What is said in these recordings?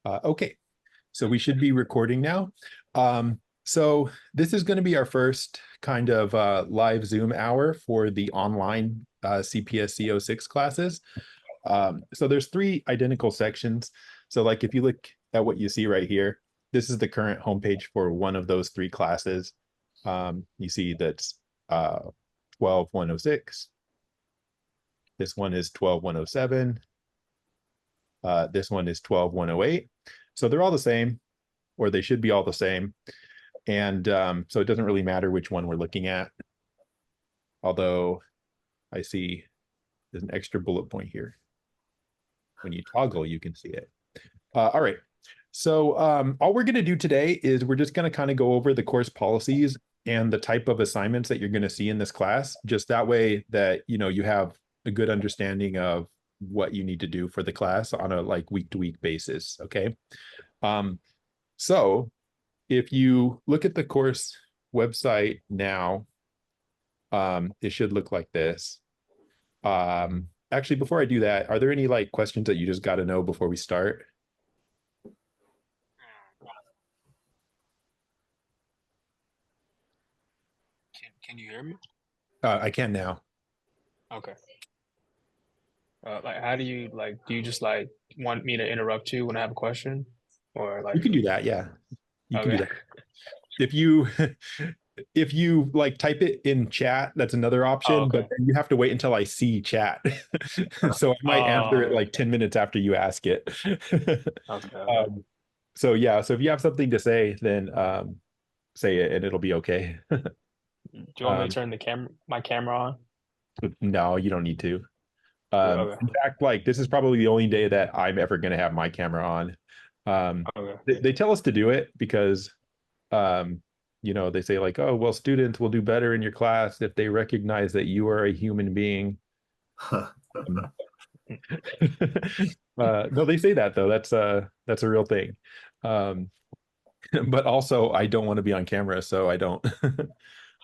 Okay, so we should be recording now. So this is going to be our first kind of live Zoom hour for the online CPSC-06 classes. So there's three identical sections. So like if you look at what you see right here, this is the current homepage for one of those three classes. You see that's 12-106. This one is 12-107. This one is 12-108. So they're all the same, or they should be all the same. And so it doesn't really matter which one we're looking at. Although I see there's an extra bullet point here. When you toggle, you can see it. All right. So all we're going to do today is we're just going to kind of go over the course policies and the type of assignments that you're going to see in this class. Just that way that, you know, you have a good understanding of what you need to do for the class on a like week-to-week basis. Okay. So if you look at the course website now, it should look like this. Actually, before I do that, are there any like questions that you just got to know before we start? Can you hear me? I can now. Okay. Like, how do you do you just like want me to interrupt you when I have a question, or You like, can do that. Yeah, you can do okay, that. If you if you like type it in chat, that's another oh, option, but okay, then you have to wait until I see chat. So I might answer it oh, like 10 minutes after you ask it. okay, okay. um, so yeah, so if you have something to say, then say it and it'll be okay. Do you want me to Um, turn my camera on? no, you don't need to. Okay, In fact, like this is probably the only day that I'm ever going to have my camera on. okay. They tell us to do it because um, you know, they say like, oh, well, students will do better in your class if they recognize that you are a human being. Um, no, they say that though. That's a real thing. Um, but also I don't want to be on camera, so I don't. Fair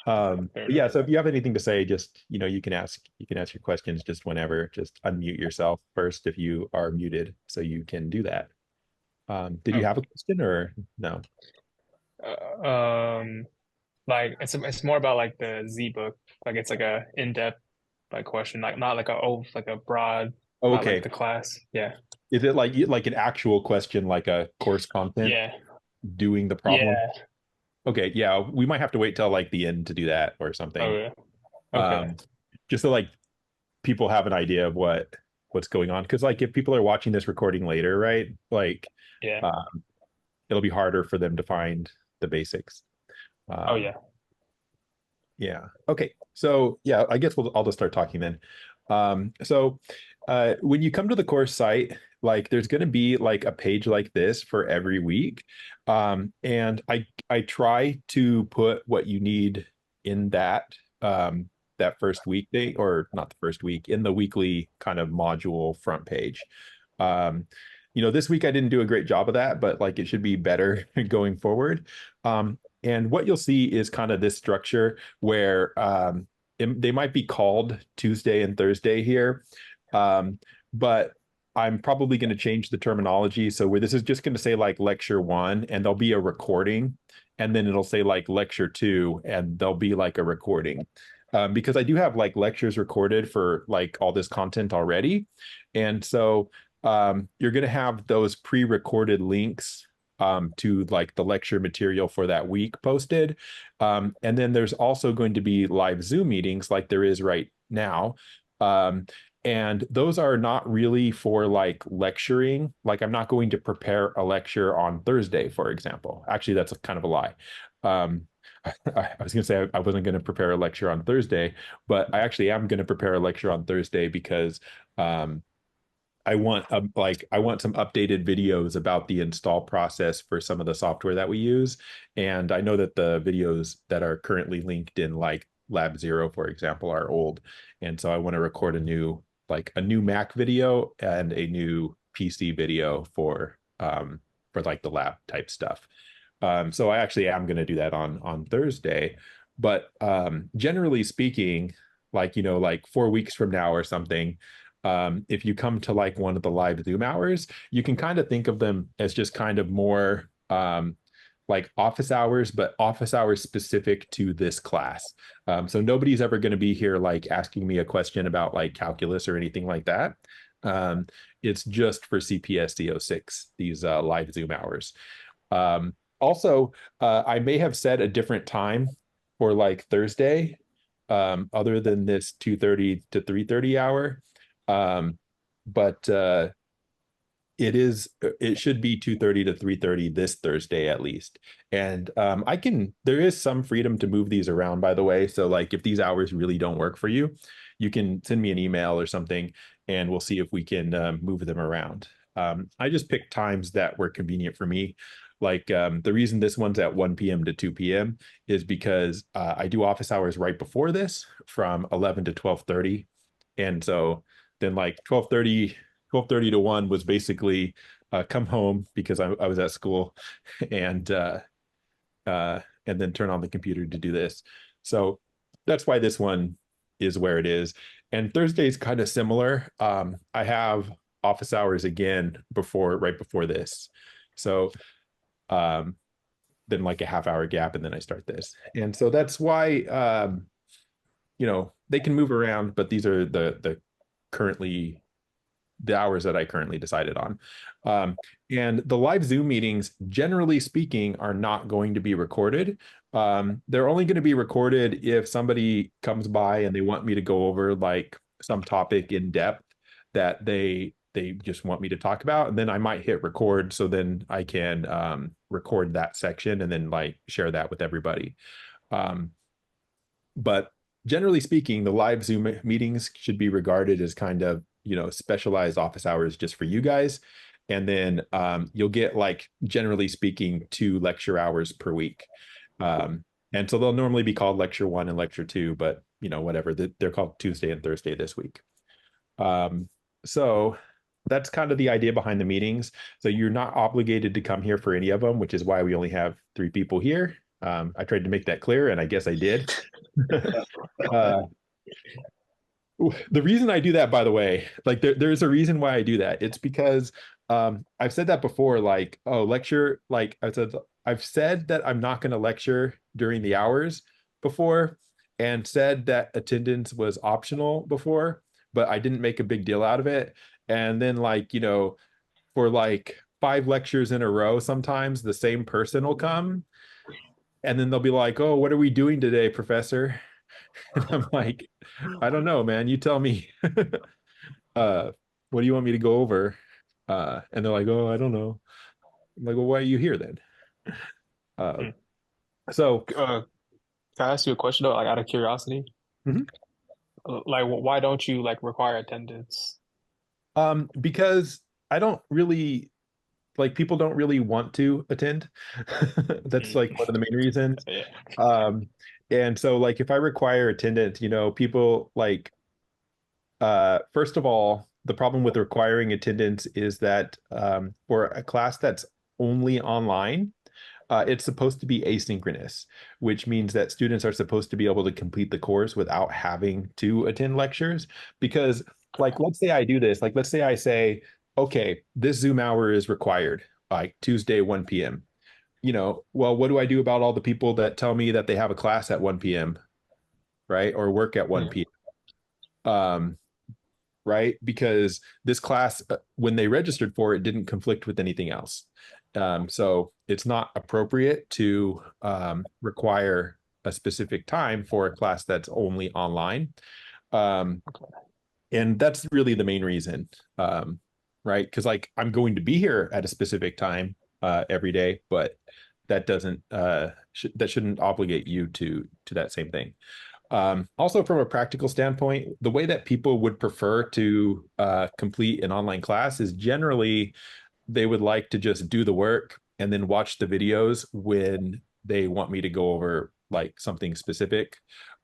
But enough. yeah, so if you have anything to say, just you can ask your questions just whenever. Just unmute yourself first if you are muted, so you can do that. Did you have a Okay. question or no? Uh, um, like it's more about like the Z book. Like it's like a in-depth like question, like not like a broad Oh, about like okay. the class. Yeah, Is it like an actual question, like a course content yeah, doing the problem? yeah. Okay, yeah, we might have to wait till like the end to do that or something. Okay, okay. Um, just so like people have an idea of what's going on. Because like if people are watching this recording later, right? Like Yeah. um, it'll be harder for them to find the basics. Oh Um, yeah. yeah. Okay. So yeah, I guess I'll just start talking then. So when you come to the course site, like there's going to be like a page like this for every week. And I try to put what you need in that first week day, or not the first week, in the weekly kind of module front page. Um, you know, this week I didn't do a great job of that, but like it should be better going forward. And what you'll see is kind of this structure where they might be called Tuesday and Thursday here. But I'm probably going to change the terminology. So where this is just going to say like lecture one, and there'll be a recording, and then it'll say like lecture two, and there'll be like a recording. Because I do have like lectures recorded for like all this content already. And so you're going to have those pre-recorded links to like the lecture material for that week posted. And then there's also going to be live Zoom meetings like there is right now. Um, and those are not really for like lecturing. Like I'm not going to prepare a lecture on Thursday, for example. Actually, that's kind of a lie. Um, I was going to say I wasn't going to prepare a lecture on Thursday, but I actually am going to prepare a lecture on Thursday because I want I want some updated videos about the install process for some of the software that we use. And I know that the videos that are currently linked in like Lab Zero, for example, are old. And so I want to record a new Mac video and a new PC video for like the lab type stuff. So I actually am going to do that on Thursday. But generally speaking, like, you know, like 4 weeks from now or something, If you come to like one of the live Zoom hours, you can kind of think of them as just kind of more like office hours, but office hours specific to this class. So nobody's ever going to be here like asking me a question about like calculus or anything like that. Um, it's just for CPSC 06, these live Zoom hours. Also, I may have set a different time for like Thursday, other than this 2:30 to 3:30 hour. Um, but it should be 2:30 to 3:30 this Thursday at least. And there is some freedom to move these around, by the way. So like if these hours really don't work for you, you can send me an email or something and we'll see if we can move them around. I just picked times that were convenient for me. Like the reason this one's at 1 p.m. to 2 p.m. is because I do office hours right before this from 11 to 12:30. And so then like 12:30 to 1 was basically come home because I was at school and and then turn on the computer to do this. So that's why this one is where it is. And Thursday's kind of similar. I have office hours again right before this. So um, then like a half hour gap and then I start this. And so that's why they can move around, but these are currently the hours that I currently decided on. And the live Zoom meetings, generally speaking, are not going to be recorded. They're only going to be recorded if somebody comes by and they want me to go over like some topic in depth that they just want me to talk about, and then I might hit record, so then I can record that section and then like share that with everybody. Um, but generally speaking, the live Zoom meetings should be regarded as kind of, specialized office hours just for you guys. And then you'll get like, generally speaking, 2 lecture hours per week. And so they'll normally be called lecture 1 and lecture 2, but whatever, they're called Tuesday and Thursday this week. So that's kind of the idea behind the meetings. So you're not obligated to come here for any of them, which is why we only have 3 people here. I tried to make that clear, and I guess I did. uh, the reason I do that, by the way, like there's a reason why I do that. It's because I've said that before, like, oh, lecture, like I've said that I'm not going to lecture during the hours before, and said that attendance was optional before, but I didn't make a big deal out of it. And then like, for like 5 lectures in a row, sometimes the same person will come and then they'll be like, oh, what are we doing today, professor? And I'm like, I don't know, man. You tell me. What do you want me to go over? And they're like, oh, I don't know. I'm like, well, why are you here then? Uh, Hmm. so, Can I ask you a question though, like out of curiosity? mhm. Like, why don't you like require attendance? Because I don't really like people don't really want to attend. That's Mm. like one of the main reasons. Yeah. Um, and so like if I require attendance, people like first of all, the problem with requiring attendance is that for a class that's only online, it's supposed to be asynchronous, which means that students are supposed to be able to complete the course without having to attend lectures. Because, like, let's say I do this, like, let's say I say, okay, this Zoom hour is required, like Tuesday, 1 p.m. Well, what do I do about all the people that tell me that they have a class at 1 p.m., right? Or work at 1 Yeah. p.m. Right? Because this class, when they registered for it, didn't conflict with anything else. So it's not appropriate to require a specific time for a class that's only online. Um, and that's really the main reason, right? Because like I'm going to be here at a specific time every day, but that shouldn't obligate you to that same thing. Also, from a practical standpoint, the way that people would prefer to complete an online class is generally they would like to just do the work and then watch the videos when they want me to go over like something specific.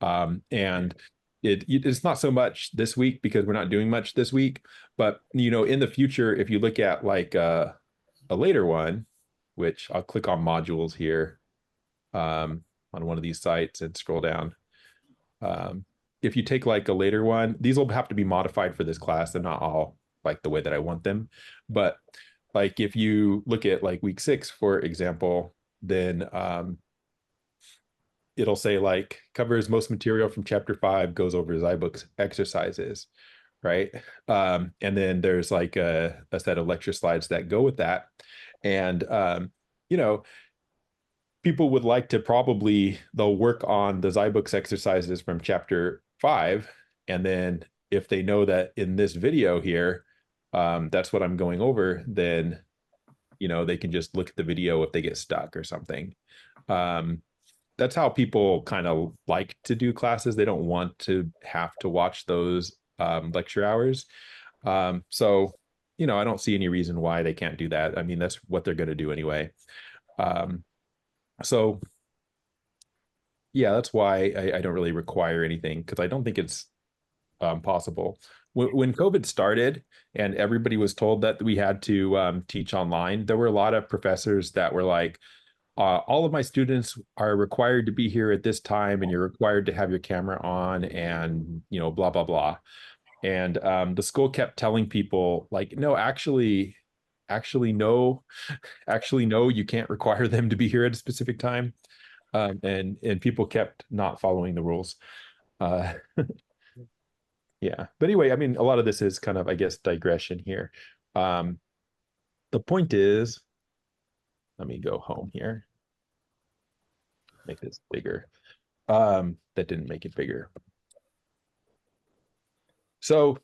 And it's not so much this week because we're not doing much this week, but in the future, if you look at like a later one, which I'll click on modules here on one of these sites and scroll down. Um, if you take like a later one, these will have to be modified for this class. They're not all like the way that I want them. But like if you look at like week 6, for example, then it'll say like covers most material from chapter 5, goes over zybook's exercises, right? And then there's like a set of lecture slides that go with that. And you know, people would like to probably they'll work on the zybook's exercises from chapter 5, and then if they know that in this video here, that's what I'm going over, then they can just look at the video if they get stuck or something. um, that's how people kind of like to do classes. They don't want to have to watch those lecture hours. So I don't see any reason why they can't do that. I mean, that's what they're going to do anyway. um, so yeah, that's why I don't really require anything, because I don't think it's possible. When COVID started and everybody was told that we had to teach online, there were a lot of professors that were like, all of my students are required to be here at this time, and you're required to have your camera on, and blah blah blah. And the school kept telling people like, no, no, actually no, you can't require them to be here at a specific time. And people kept not following the rules. Uh, yeah, but anyway, I mean, a lot of this is kind of, I guess, digression here. Um, the point is, let me go home here, make this bigger. That didn't make it bigger. So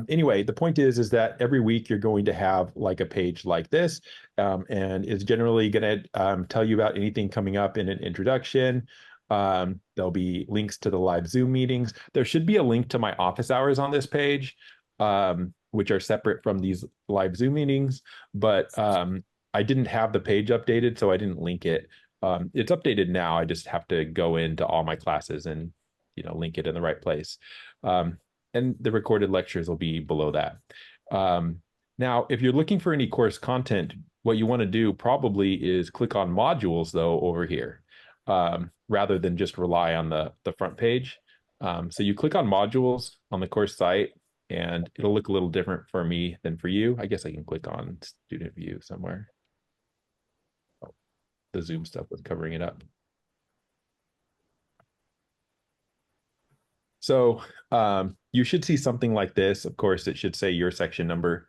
anyway, the point is that every week you're going to have like a page like this, and it's generally going to tell you about anything coming up in an introduction. There'll be links to the live Zoom meetings. There should be a link to my office hours on this page, which are separate from these live Zoom meetings, but I didn't have the page updated, so I didn't link it. It's updated now. I just have to go into all my classes and link it in the right place. And the recorded lectures will be below that. Now, if you're looking for any course content, what you want to do probably is click on modules, though, over here, rather than just rely on the front page. So you click on modules on the course site, and it'll look a little different for me than for you. I guess I can click on student view somewhere. Oh, the Zoom stuff was covering it up. So you should see something like this. Of course, it should say your section number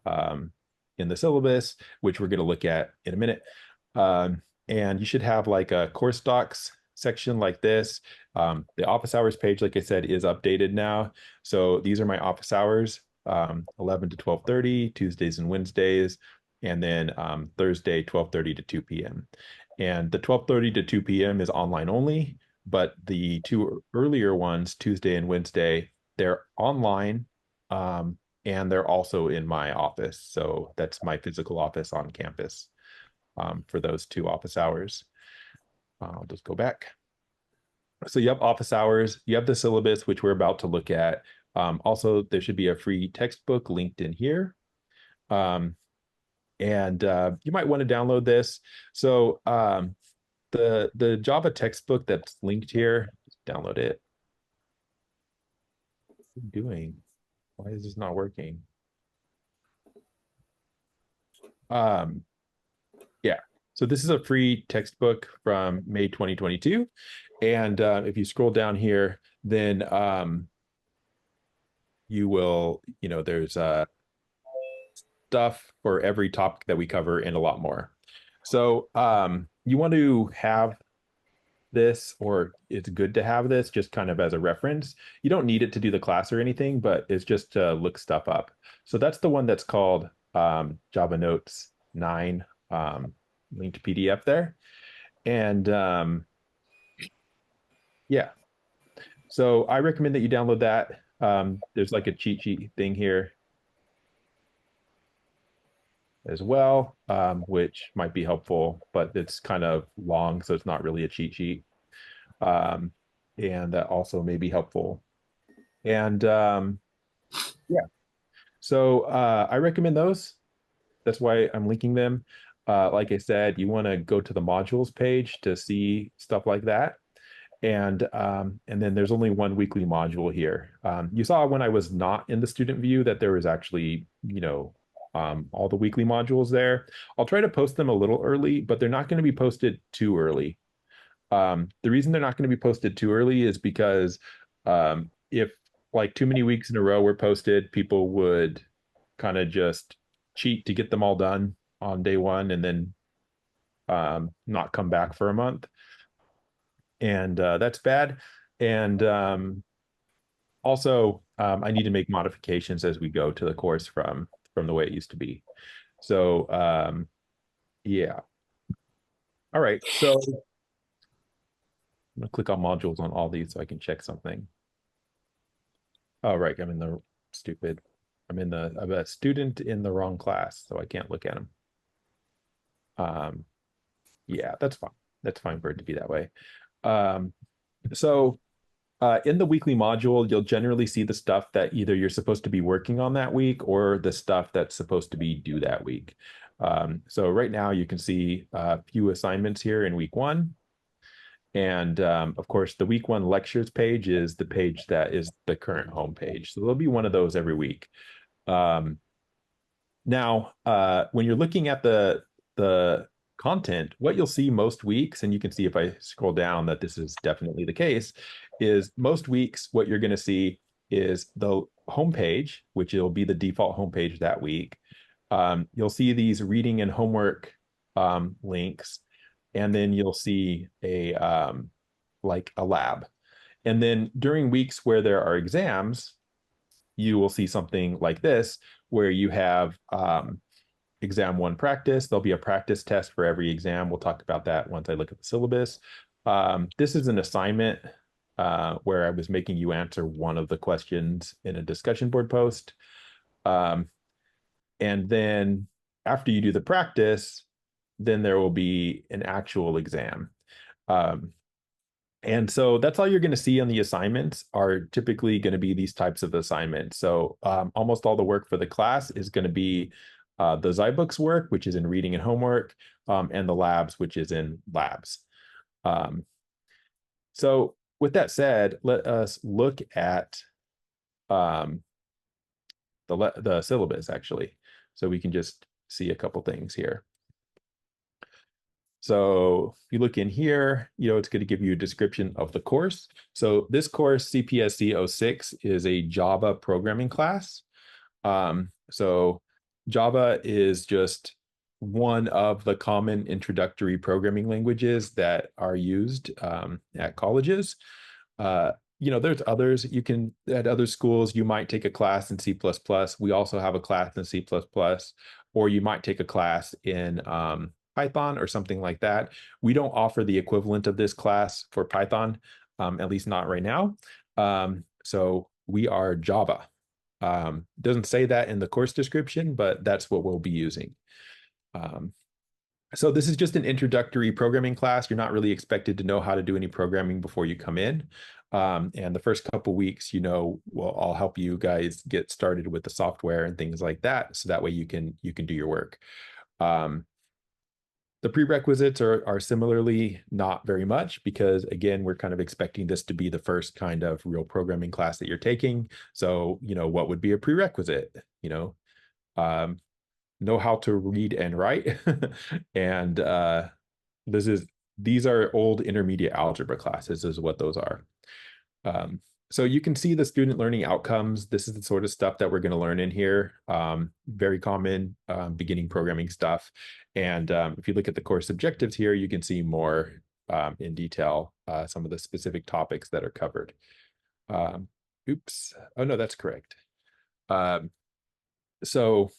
in the syllabus, which we're going to look at in a minute. And you should have like a course docs section like this. The office hours page, like I said, is updated now. So these are my office hours, 11 to 12:30, Tuesdays and Wednesdays, and then Thursday, 12:30 to 2 p.m. And the 12:30 to 2 p.m. is online only. But the two earlier ones, Tuesday and Wednesday, they're online, and they're also in my office. So that's my physical office on campus for those 2 office hours. I'll just go back. So you have office hours, you have the syllabus, which we're about to look at. Also, there should be a free textbook linked in here. And you might want to download this. So the Java textbook that's linked here, just download it. What are you doing? Why is this not working? Yeah, so this is a free textbook from May 2022. And if you scroll down here, then you will, there's stuff for every topic that we cover and a lot more. So you want to have this, or it's good to have this just kind of as a reference. You don't need it to do the class or anything, but it's just to look stuff up. So that's the one that's called Java Notes 9, linked PDF there. And yeah, so I recommend that you download that. There's like a cheat sheet thing here as well, which might be helpful, but it's kind of long, so it's not really a cheat sheet. And that also may be helpful. And yeah, so I recommend those. That's why I'm linking them. Like I said, you want to go to the modules page to see stuff like that. And then there's only one weekly module here. You saw when I was not in the student view that there was actually, all the weekly modules there. I'll try to post them a little early, but they're not going to be posted too early. The reason they're not going to be posted too early is because if like too many weeks in a row were posted, people would kind of just cheat to get them all done on day one and then not come back for a month. And that's bad. And also, I need to make modifications as we go to the course from the way it used to be. So yeah. All right. So I'm gonna click on modules on all these so I can check something. Oh, right. Stupid. I'm a student in the wrong class, so I can't look at them. Yeah, that's fine. That's fine for it to be that way. Um, so in the weekly module, you'll generally see the stuff that either you're supposed to be working on that week or the stuff that's supposed to be due that week. So right now you can see a few assignments here in week one. And of course, the week one lectures page is the page that is the current home page. So there'll be one of those every week. Now, when you're looking at the content, what you'll see most weeks, and you can see if I scroll down that this is definitely the case, is most weeks what you're going to see is the homepage, which will be the default homepage that week. You'll see these reading and homework links, and then you'll see like a lab. And then during weeks where there are exams, you will see something like this, where you have exam one practice. There'll be a practice test for every exam. We'll talk about that once I look at the syllabus. This is an assignment where I was making you answer one of the questions in a discussion board post. And then after you do the practice, then there will be an actual exam. And so that's all you're going to see on the assignments are typically going to be these types of assignments. So almost all the work for the class is going to be the Zybooks work, which is in reading and homework, and the labs, which is in labs. So with that said, let us look at the syllabus actually, so we can just see a couple things here. So if you look in here, it's going to give you a description of the course. So this course, CPSC-06, is a Java programming class. So Java is just one of the common introductory programming languages that are used at colleges. There's others. At other schools, you might take a class in C++. We also have a class in C++, or you might take a class in Python or something like that. We don't offer the equivalent of this class for Python, at least not right now. So we are Java. Doesn't say that in the course description, but that's what we'll be using. So this is just an introductory programming class. You're not really expected to know how to do any programming before you come in. And the first couple weeks, I'll help you guys get started with the software and things like that. So that way you can do your work. The prerequisites are similarly not very much because, again, we're kind of expecting this to be the first kind of real programming class that you're taking. So, what would be a prerequisite? Know how to read and write. And these are old intermediate algebra classes is what those are. So you can see the student learning outcomes. This is the sort of stuff that we're going to learn in here. Very common beginning programming stuff. And if you look at the course objectives here, you can see more in detail some of the specific topics that are covered. Oops. Oh, no, that's correct. So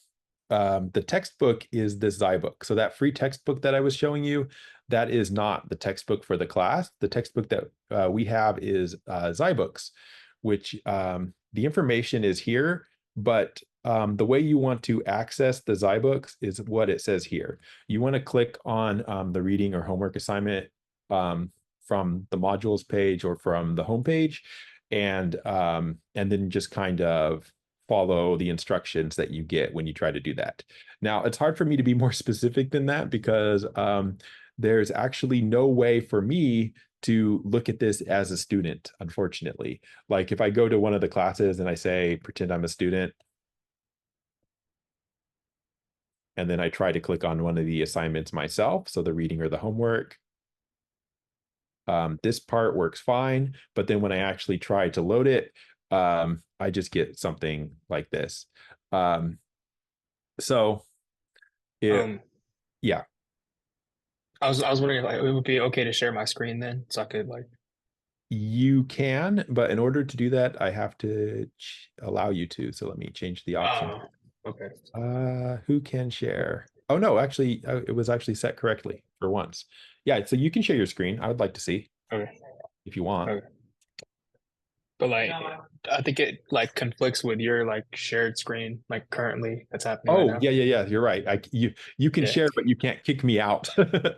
the textbook is the Zybook. So that free textbook that I was showing you, that is not the textbook for the class. The textbook that we have is Zybooks, which the information is here, but the way you want to access the Zybooks is what it says here. You want to click on the reading or homework assignment from the modules page or from the home page, and then just kind of follow the instructions that you get when you try to do that. Now, it's hard for me to be more specific than that because there's actually no way for me to look at this as a student, unfortunately. Like if I go to one of the classes and I say, pretend I'm a student, and then I try to click on one of the assignments myself, so the reading or the homework, this part works fine. But then when I actually try to load it, I just get something like this. So it, Um, yeah, I was wondering if like, it would be okay to share my screen then, so I could like. you can, but in order to do that, I have to allow you to. So let me change the option. Oh, okay. Who can share? Oh no, actually, it was actually set correctly for once. Yeah, so you can share your screen. I would like to see Okay. if you want. Okay. But like, I think it like conflicts with your like shared screen, like currently that's happening right Oh now. yeah, yeah, yeah. You're right. You can Yeah. share, but you can't kick me out. Okay,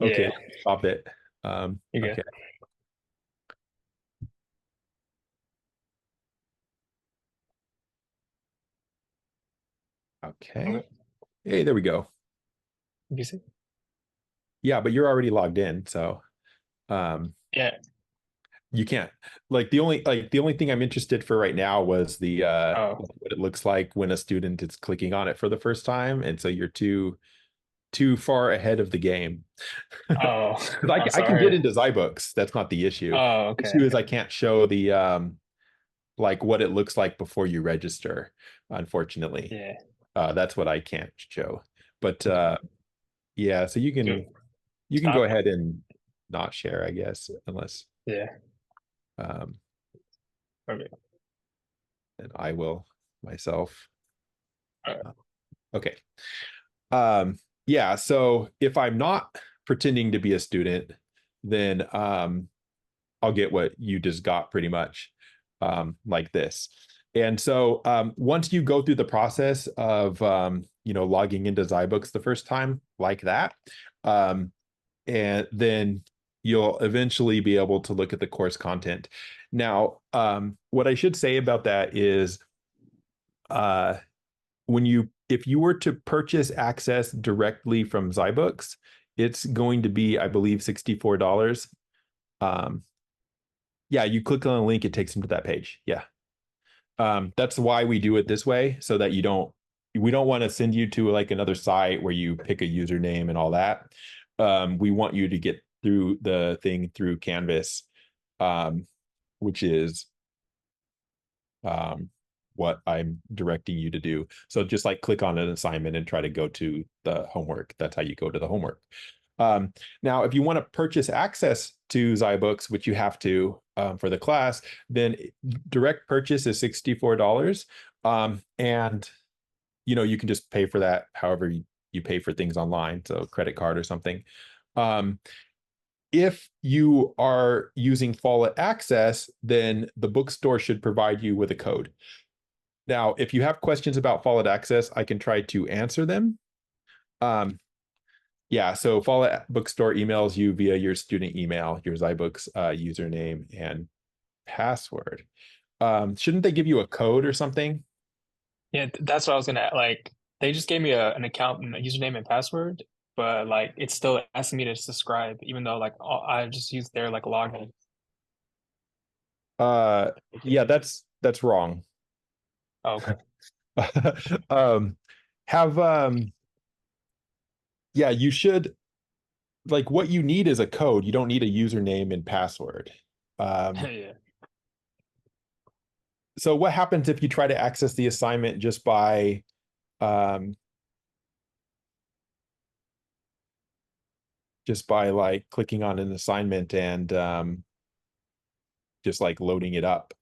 Yeah. let me stop it. You Okay, good? okay. Okay. Hey, there we go. You see? Yeah, but you're already logged in, so um, Yeah. you can't. Like the only thing I'm interested for right now was the Oh. what it looks like when a student is clicking on it for the first time, and so you're too far ahead of the game. Oh. Because I'm I can get sorry. into Zybooks. That's not the issue. Oh, The okay. issue is Okay. I can't show the like what it looks like before you register, unfortunately. Yeah. That's what I can't show. But Okay. yeah, so Good. you can go Stop. ahead and not share, I guess, unless Yeah. um Okay. and I will myself. All right. Uh, Okay. Yeah, so if I'm not pretending to be a student, then I'll get what you just got pretty much like this. And so once you go through the process of logging into Zybooks the first time like that, um, and then you'll eventually be able to look at the course content. Now, what I should say about that is uh, if you were to purchase access directly from Zybooks, it's going to be, I believe, $64. Um, yeah, you click on the link, it takes them to that page. Yeah. That's why we do it this way, so that we don't want to send you to like another site where you pick a username and all that. We want you to get through the thing through Canvas, um, which is um, what I'm directing you to do. So just like click on an assignment and try to go to the homework. That's how you go to the homework. Now, if you want to purchase access to Zybooks, which you have to for the class, then direct purchase is $64. And you can just pay for that however you pay for things online, so credit card or something. Um, if you are using Follett Access, then the bookstore should provide you with a code. Now, if you have questions about Follett Access, I can try to answer them. Um, yeah, so Follett Bookstore emails you via your student email, your Zybooks username and password. Shouldn't they give you a code or something? Yeah, that's what I was gonna like. They just gave me an account and a username and password, but like it's still asking me to subscribe, even though like I just used their like login. Uh, yeah, that's wrong. Oh, okay. um, have yeah, you should like what you need is a code. You don't need a username and password. Um, Yeah. so what happens if you try to access the assignment um, just by like clicking on an assignment and just like loading it up?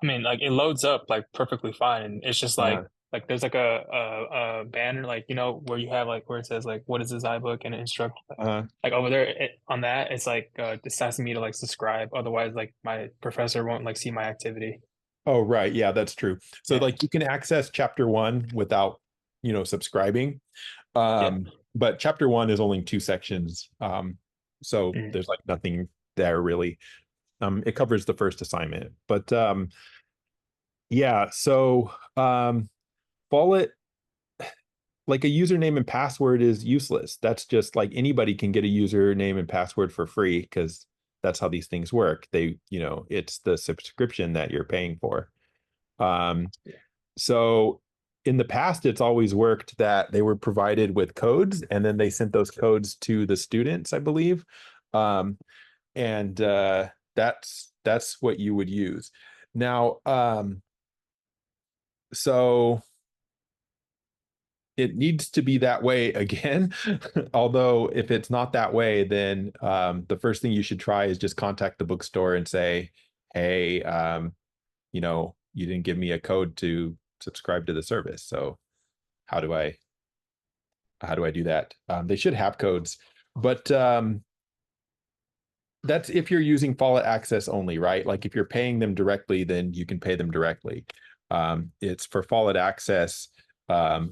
I mean, like it loads up like perfectly fine. It's just Uh, like there's like a banner like where you have like where it says like what is this iBook and instruct uh, like over there on that it's like it's asking me to like subscribe. Otherwise, like my professor won't like see my activity. oh, right. Yeah, that's true. So Yeah. like you can access chapter one without, subscribing. Yeah. But chapter one is only two sections. So Mm. there's like nothing there really. It covers the first assignment. But yeah, so Follett like a username and password is useless. That's just like anybody can get a username and password for free because that's how these things work. It's the subscription that you're paying for. Um, so in the past, it's always worked that they were provided with codes and then they sent those codes to the students, I believe. Um, and that's what you would use. Now, so it needs to be that way again. Although if it's not that way, then the first thing you should try is just contact the bookstore and say, hey, you didn't give me a code to subscribe to the service. So how do I do that? They should have codes, but that's if you're using Follett Access only, right? Like if you're paying them directly, then you can pay them directly. It's for Follett Access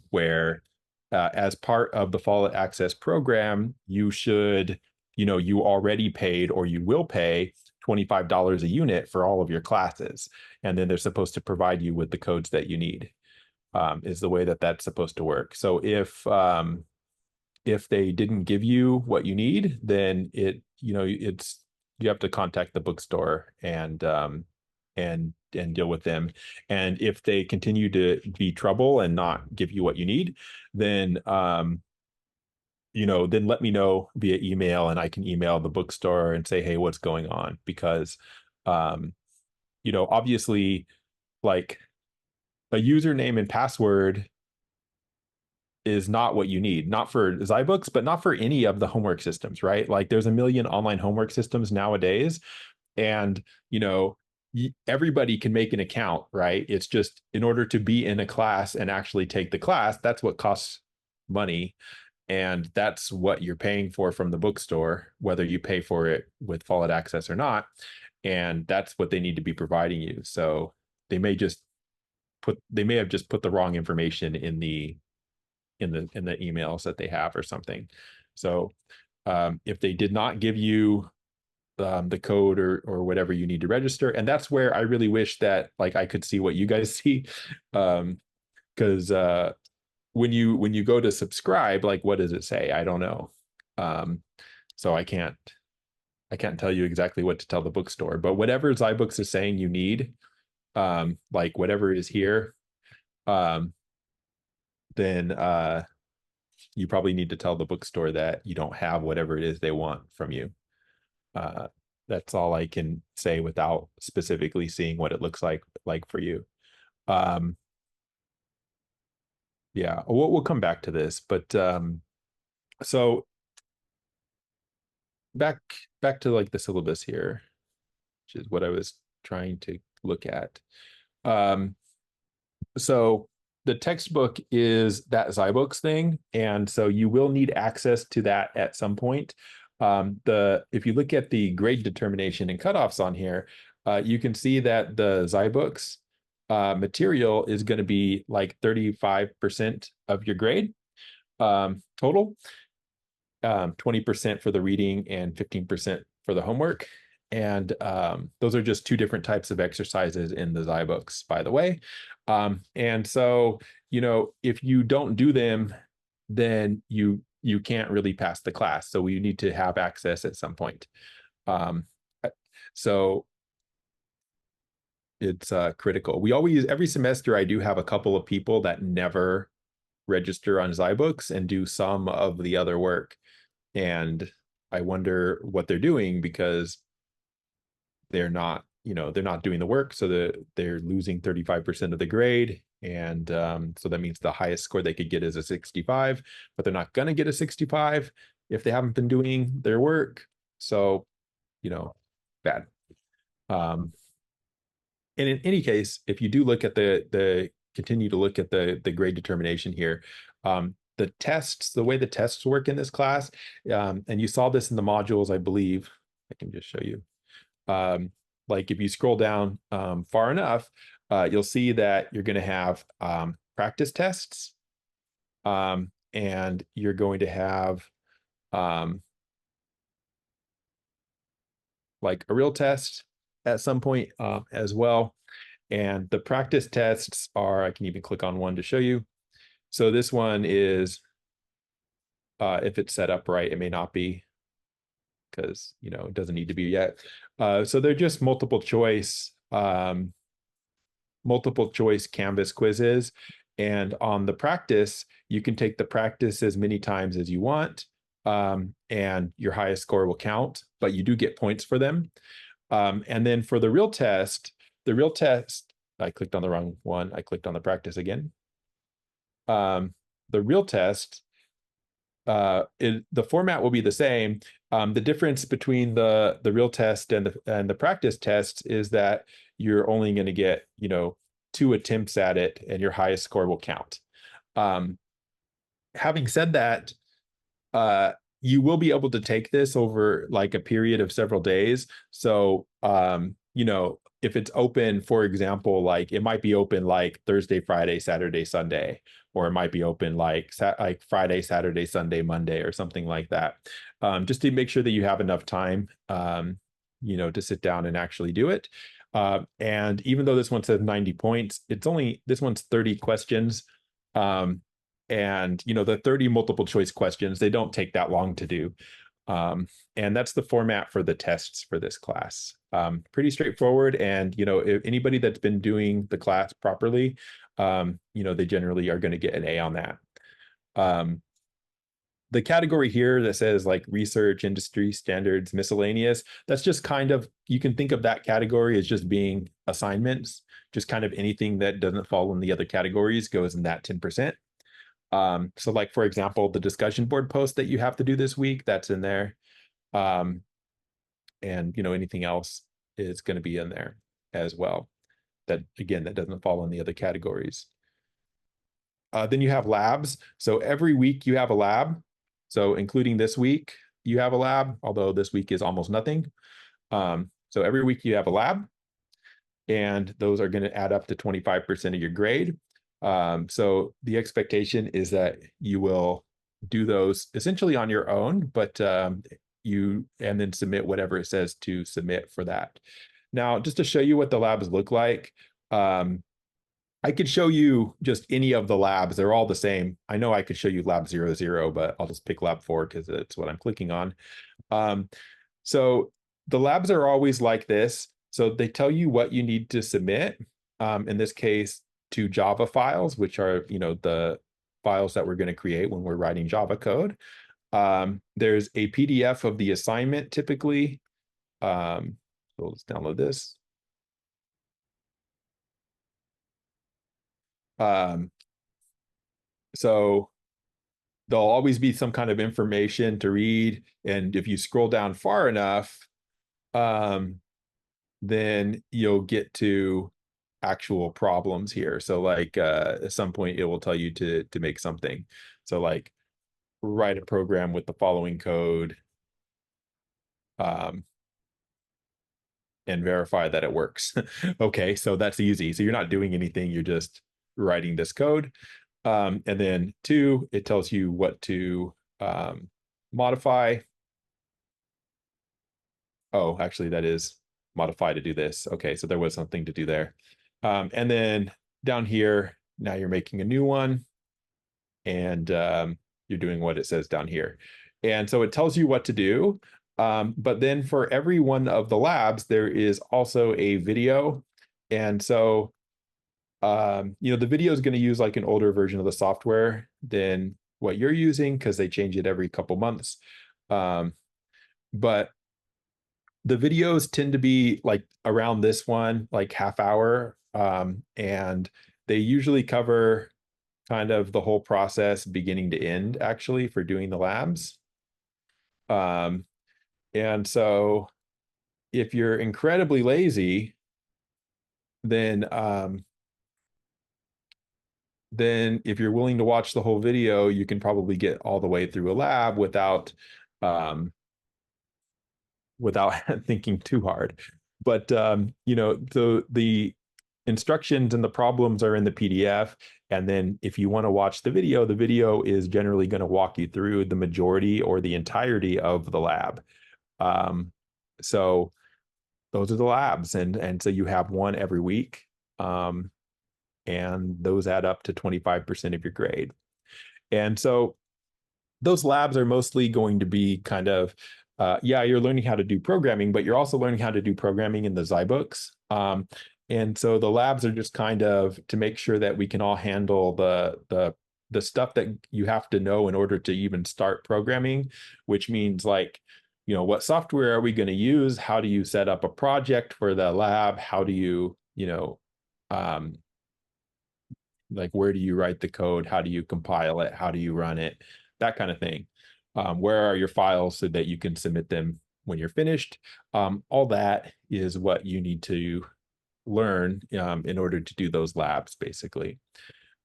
where as part of the Follett Access program, you should, you already paid or you will pay $25 a unit for all of your classes. And then they're supposed to provide you with the codes that you need, is the way that that's supposed to work. So if they didn't give you what you need, then you have to contact the bookstore and deal with them. And if they continue to be trouble and not give you what you need, then then let me know via email and I can email the bookstore and say, hey, what's going on? Because obviously like a username and password is not what you need, not for zyBooks, but not for any of the homework systems, right? Like there's a million online homework systems nowadays, and everybody can make an account, right? It's just in order to be in a class and actually take the class, that's what costs money. And that's what you're paying for from the bookstore, whether you pay for it with Follett Access or not. And that's what they need to be providing you. So they may have just put the wrong information in the emails that they have or something. So if they did not give you the code or whatever you need to register, and that's where I really wish that like I could see what you guys see, because when you go to subscribe, like what does it say? I don't know. So I can't tell you exactly what to tell the bookstore, but whatever zyBooks is saying you need, like whatever is here, um, then you probably need to tell the bookstore that you don't have whatever it is they want from you. Uh, that's all I can say without specifically seeing what it looks like for you. Um, yeah, we'll come back to this, but so back to like the syllabus here, which is what I was trying to look at. So the textbook is that zyBooks thing, and so you will need access to that at some point. If you look at the grade determination and cutoffs on here, you can see that the zyBooks material is going to be like 35% of your grade total, 20% for the reading and 15% for the homework. And those are just two different types of exercises in the zyBooks, by the way. And so, if you don't do them, then you can't really pass the class. So we need to have access at some point. So it's critical. Every semester, I do have a couple of people that never register on zyBooks and do some of the other work. And I wonder what they're doing because they're not doing the work. So they're losing 35% of the grade. And so that means the highest score they could get is a 65, but they're not going to get a 65 if they haven't been doing their work. So, bad. And in any case, if you do look at continue to look at the grade determination here, the way the tests work in this class, and you saw this in the modules, I believe, I can just show you. Like if you scroll down far enough, you'll see that you're going to have practice tests, and you're going to have like a real test at some point as well. And the practice tests are, I can even click on one to show you. So this one is, if it's set up right, it may not be because, it doesn't need to be yet. So they're just multiple choice Canvas quizzes. And on the practice, you can take the practice as many times as you want, and your highest score will count, but you do get points for them. And then for the real test, I clicked on the wrong one. I clicked on the practice again. The real test, the format will be the same. The difference between the real test and the practice tests is that you're only going to get 2 attempts at it, and your highest score will count. Um, Having said that, uh, you will be able to take this over like a period of several days. So, if it's open, for example, like it might be open like Thursday, Friday, Saturday, Sunday, or it might be open like Friday, Saturday, Sunday, Monday, or something like that. Just to make sure that you have enough time, to sit down and actually do it. And even though this one says 90 points, this one's 30 questions. And the 30 multiple choice questions, they don't take that long to do. And that's the format for the tests for this class. Pretty straightforward. And if anybody that's been doing the class properly, they generally are going to get an A on that. The category here that says like research, industry standards, miscellaneous, that's just kind of, you can think of that category as just being assignments. Just kind of anything that doesn't fall in the other categories goes in that 10%. So like, for example, the discussion board post that you have to do this week, that's in there. And anything else is going to be in there as well. That, again, that doesn't fall in the other categories. Then you have labs. So every week you have a lab. So including this week, you have a lab, although this week is almost nothing. So every week you have a lab, and those are going to add up to 25% of your grade. So the expectation is that you will do those essentially on your own, but and then submit whatever it says to submit for that. Now, just to show you what the labs look like, I could show you just any of the labs. They're all the same. I know I could show you lab 00, but I'll just pick lab 4 because it's what I'm clicking on. So the labs are always like this. So they tell you what you need to submit. In this case, 2 Java files, which are, the files that we're going to create when we're writing Java code. There's a PDF of the assignment typically. So let's download this. So there'll always be some kind of information to read. And if you scroll down far enough, then you'll get to actual problems here. So like at some point it will tell you to make something. So like write a program with the following code, and verify that it works. Okay, so that's easy. So you're not doing anything, you're just writing this code. And then 2, it tells you what to modify. Oh, actually, that is modify to do this. Okay, so there was something to do there. And then down here, now you're making a new one, and you're doing what it says down here. And so it tells you what to do. But then for every one of the labs, there is also a video. And so, the video is going to use like an older version of the software than what you're using because they change it every couple months. But the videos tend to be like around this one, like half hour. And they usually cover kind of the whole process beginning to end, actually, for doing the labs. And so if you're incredibly lazy, then if you're willing to watch the whole video, you can probably get all the way through a lab without thinking too hard. But the instructions and the problems are in the PDF. And then if you want to watch the video is generally going to walk you through the majority or the entirety of the lab. So those are the labs. And so you have one every week. And those add up to 25% of your grade. And so those labs are mostly going to be kind of, yeah, you're learning how to do programming, but you're also learning how to do programming in the Zybooks. And so the labs are just kind of to make sure that we can all handle the stuff that you have to know in order to even start programming, which means like, what software are we going to use? How do you set up a project for the lab? How do you, um, like where do you write the code? How do you compile it? How do you run it? That kind of thing. Where are your files so that you can submit them when you're finished? All that is what you need to learn in order to do those labs, basically.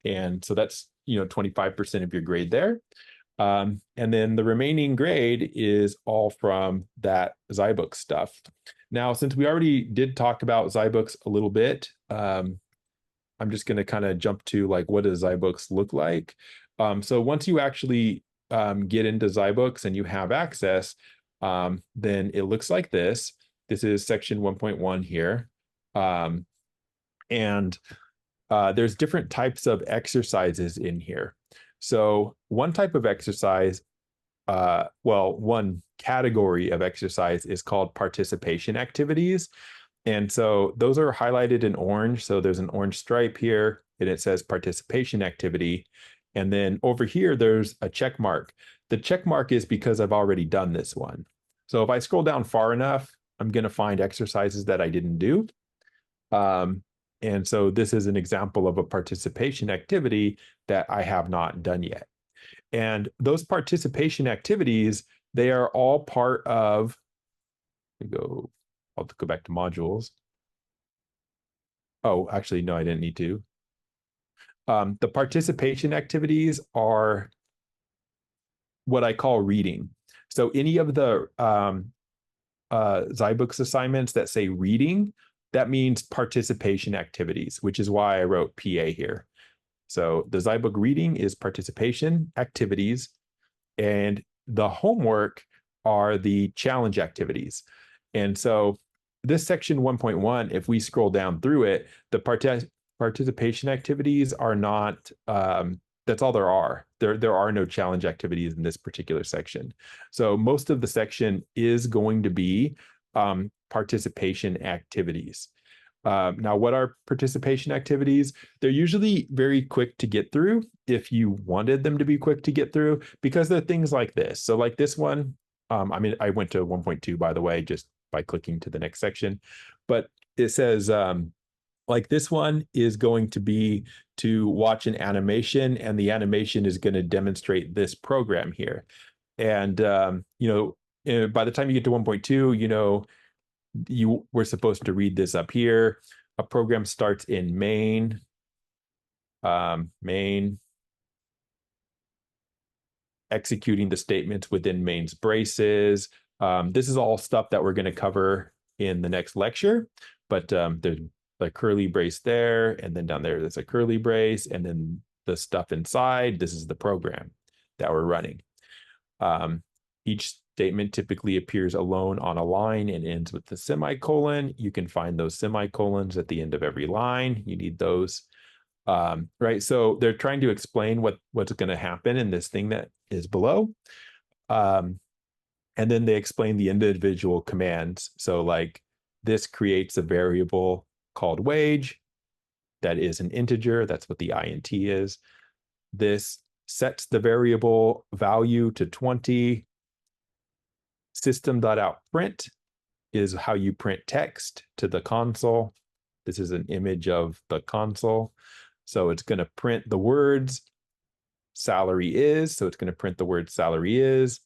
And so that's 25% of your grade there. And then the remaining grade is all from that Zybook stuff. Now, since we already did talk about Zybooks a little bit, I'm just going to kind of jump to like, what does Zybooks look like? So once you actually get into Zybooks and you have access, then it looks like this. This is section 1.1 here. And there's different types of exercises in here. So one type of exercise, one category of exercise is called participation activities. And so those are highlighted in orange. So there's an orange stripe here and it says participation activity. And then over here, there's a check mark. The check mark is because I've already done this one. So if I scroll down far enough, I'm going to find exercises that I didn't do. And so this is an example of a participation activity that I have not done yet. And those participation activities, they are all part of, I'll go back to modules. Oh, actually, no, I didn't need to. The participation activities are what I call reading. So any of the Zybooks assignments that say reading, that means participation activities, which is why I wrote PA here. So the Zybook reading is participation activities, and the homework are the challenge activities. And so this section 1.1, if we scroll down through it, the participation activities are not, that's all there are. There are no challenge activities in this particular section. So most of the section is going to be participation activities. Now, what are participation activities? They're usually very quick to get through if you wanted them to be quick to get through, because they're things like this. So like this one, I went to 1.2, by the way, just by clicking to the next section, but it says, like this one is going to be to watch an animation, and the animation is going to demonstrate this program here. And, by the time you get to 1.2, you were supposed to read this up here. A program starts in main, executing the statements within main's braces. This is all stuff that we're going to cover in the next lecture, but there's a curly brace there, and then down there's a curly brace, and then the stuff inside, this is the program that we're running. Each statement typically appears alone on a line and ends with the semicolon. You can find those semicolons at the end of every line. You need those. Right. So they're trying to explain what's going to happen in this thing that is below. And then they explain the individual commands. So like this creates a variable called wage that is an integer. That's what the int is. This sets the variable value to 20. System.out_print is how you print text to the console. This is an image of the console. So it's going to print the words salary is. So it's going to print the word salary is.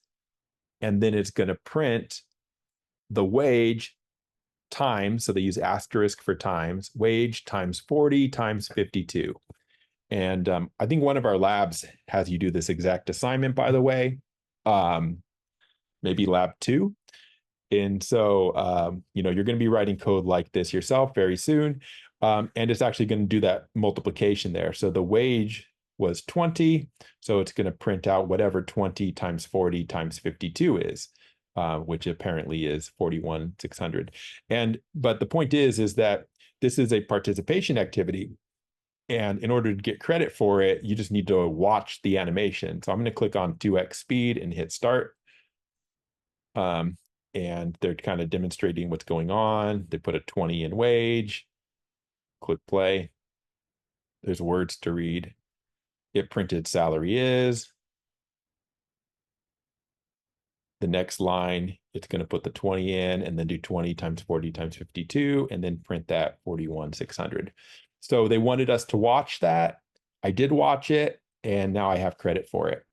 And then it's going to print the wage times. So they use asterisk for times. Wage times 40 times 52. And I think one of our labs has you do this exact assignment, by the way. Maybe lab 2. And so, you're going to be writing code like this yourself very soon. And it's actually going to do that multiplication there. So the wage was 20. So it's going to print out whatever 20 times 40 times 52 is, which apparently is 41,600. But the point is that this is a participation activity. And in order to get credit for it, you just need to watch the animation. So I'm going to click on 2x speed and hit start. And they're kind of demonstrating what's going on. They put a 20 in wage. Click play. There's words to read. It printed salary is. The next line, it's going to put the 20 in and then do 20 times 40 times 52 and then print that 41,600. So they wanted us to watch that. I did watch it and now I have credit for it.